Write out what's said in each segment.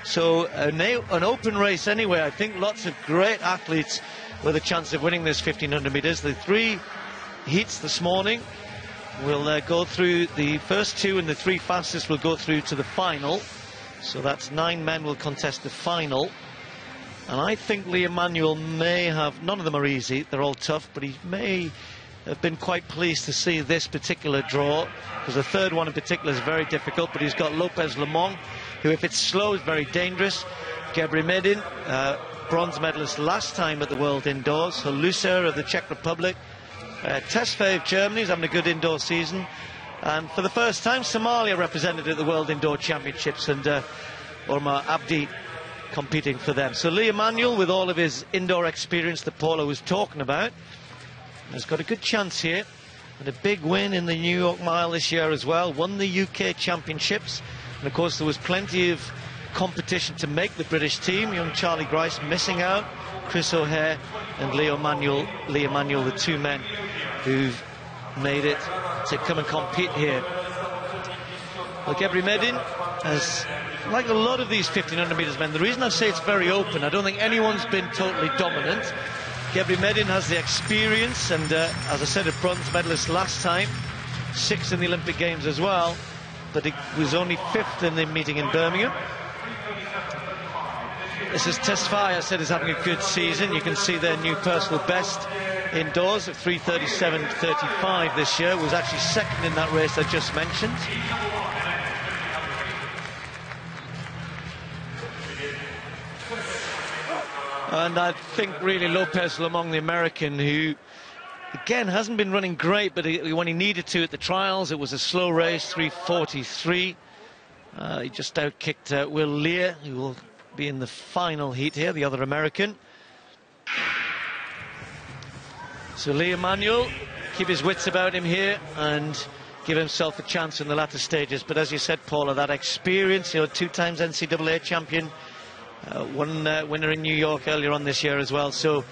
So an open race anyway. I think lots of great athletes with a chance of winning this 1500 metres. The 3 heats this morning will go through. The first 2 and the 3 fastest will go through to the final. So that's 9 men will contest the final. And I think Lee Emanuel may have, none of them are easy, they're all tough, but he may have been quite pleased to see this particular draw, because the third one in particular is very difficult. But he's got Lopez LOMONG, who, if it's slow, is very dangerous. GEBREMEDHIN, bronze medalist last time at the World Indoors. HOLUŠA of the Czech Republic. TESFAYE of Germany is having a good indoor season. And for the first time, Somalia represented at the World Indoor Championships, and Omar ABDI competing for them. So Lee Emanuel, with all of his indoor experience that Paula was talking about, has got a good chance here, and a big win in the New York Mile this year as well. Won the UK Championships, and of course there was plenty of competition to make the British team. Young Charlie Grice missing out, Chris O'Hare and Lee Emanuel, the 2 men who've made it to come and compete here. Well, GEBREMEDHIN has, like a lot of these 1500 metres men, the reason I say it's very open, I don't think anyone's been totally dominant. GEBREMEDHIN has the experience, and as I said, a bronze medalist last time, 6th in the Olympic Games as well, but it was only 5th in the meeting in Birmingham. This is TESFAYE, I said, is having a good season. You can see their new personal best indoors of 3:37.35 this year. Was actually 2nd in that race I just mentioned. And I think really Lopez LOMONG, the American, who again hasn't been running great, but when he needed to at the trials, it was a slow race, 3:43. He just outkicked Will Lear, who will be in the final heat here, the other American. So Lee Emanuel, keep his wits about him here and give himself a chance in the latter stages. But as you said, Paula, that experience, you know, 2 times NCAA champion, one winner in New York earlier on this year as well. So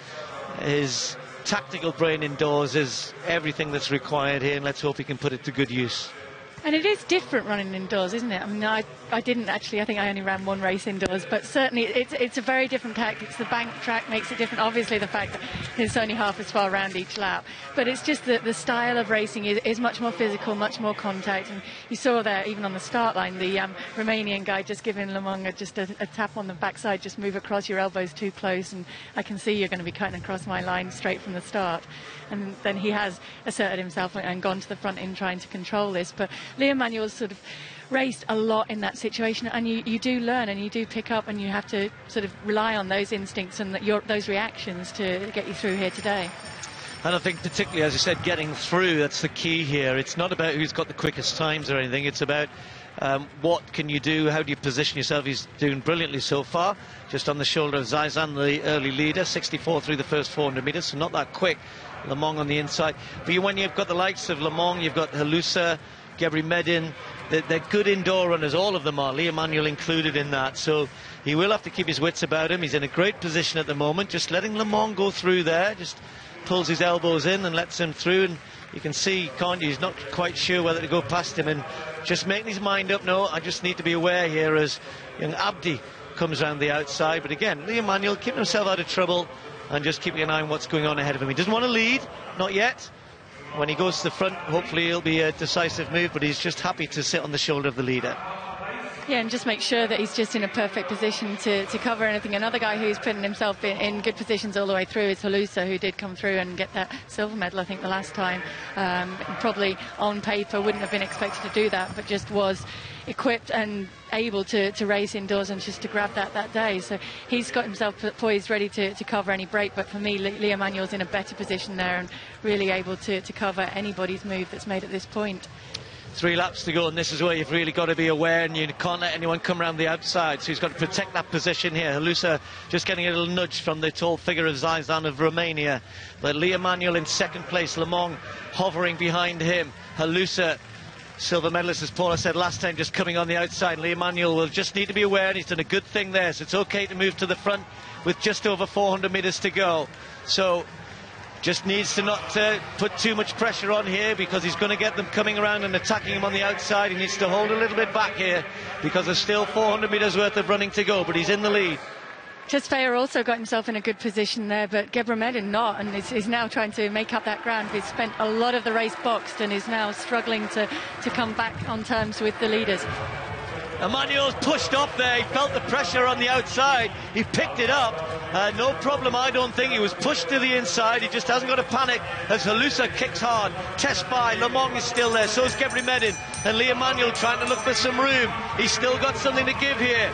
his tactical brain indoors is everything that's required here, and let's hope he can put it to good use. And it is different running indoors, isn't it? I mean, I didn't actually, I think I only ran 1 race indoors, but certainly it's a very different tactics. The bank track makes it different. Obviously, the fact that it's only half as far around each lap. But it's just that the style of racing is much more physical, much more contact. And you saw there, even on the start line, the Romanian guy just giving LOMONG just a tap on the backside, just move across, your elbows too close, and I can see you're going to be cutting across my line straight from the start. And then he has asserted himself and gone to the front in trying to control this. But Lee Emanuel's sort of raced a lot in that situation, and you do learn and you do pick up, and you have to sort of rely on those instincts and those reactions to get you through here today. And I think particularly, as you said, getting through, that's the key here. It's not about who's got the quickest times or anything, it's about what can you do, how do you position yourself. He's doing brilliantly so far, just on the shoulder of Zaizan, the early leader, 64 through the first 400 metres, so not that quick. LOMONG on the inside, but when you've got the likes of LOMONG, you've got HOLUŠA, GEBREMEDHIN, they're good indoor runners, all of them are, Lee Emanuel included in that, so he will have to keep his wits about him. He's in a great position at the moment, just letting LOMONG go through there, just pulls his elbows in and lets him through, and you can see, can't you, he's not quite sure whether to go past him, and just making his mind up, no, I just need to be aware here as young ABDI comes around the outside. But again, Lee Emanuel keeping himself out of trouble and just keeping an eye on what's going on ahead of him. He doesn't want to lead, not yet. When he goes to the front, hopefully it'll be a decisive move, but he's just happy to sit on the shoulder of the leader. Yeah, and just make sure that he's just in a perfect position to cover anything. Another guy who's putting himself in good positions all the way through is HOLUŠA, who did come through and get that silver medal, I think, the last time. Probably on paper wouldn't have been expected to do that, but just was equipped and able to race indoors and just to grab that day. So he's got himself poised, ready to cover any break. But for me, Lee Emanuel's in a better position there and really able to cover anybody's move that's made at this point. 3 laps to go, and this is where you've really got to be aware, and you can't let anyone come around the outside, so he's got to protect that position here. HOLUŠA just getting a little nudge from the tall figure of Zaizan of Romania, but Lee Emanuel in 2nd place, LOMONG hovering behind him. HOLUŠA, silver medalist, as Paula said last time, just coming on the outside. Lee Emanuel will just need to be aware, and he's done a good thing there, so it's okay to move to the front with just over 400 metres to go. So Just needs to not put too much pressure on here, because he's going to get them coming around and attacking him on the outside. He needs to hold a little bit back here, because there's still 400 metres worth of running to go, but he's in the lead. TESFAYE also got himself in a good position there, but Gebremedhin not, and is now trying to make up that ground. He's spent a lot of the race boxed and is now struggling to come back on terms with the leaders. Emanuel's pushed up there. He felt the pressure on the outside. He picked it up. No problem, I don't think. He was pushed to the inside. He just hasn't got to panic as HOLUŠA kicks hard. TESFAYE, Lomong is still there. So is Gebremedhin. And Lee Emanuel trying to look for some room. He's still got something to give here.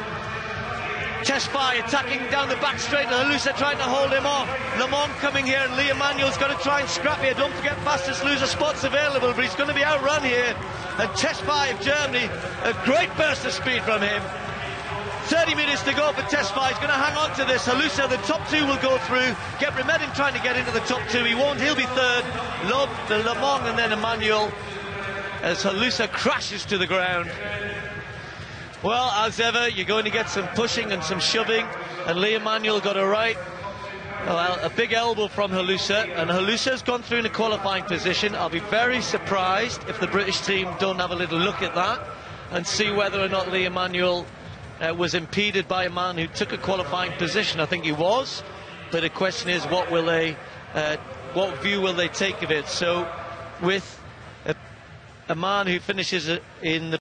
TESFAYE attacking down the back straight, and HOLUŠA trying to hold him off. Lomong coming here, and Lee Emanuel's got to try and scrap here. Don't forget, fastest loser spot's available, but he's going to be outrun here. And TESFAYE of Germany, a great burst of speed from him. 30 metres to go for TESFAYE. He's going to hang on to this. HOLUŠA, the top two will go through. Gebremedhin trying to get into the top two. He won't. He'll be third. Lomong and then Emanuel as HOLUŠA crashes to the ground. Well, as ever, you're going to get some pushing and some shoving, and Lee Emanuel got a big elbow from HOLUŠA, and HOLUŠA's gone through in a qualifying position. I'll be very surprised if the British team don't have a little look at that and see whether or not Lee Emanuel was impeded by a man who took a qualifying position. I think he was, but the question is, what view will they take of it? So with a man who finishes in the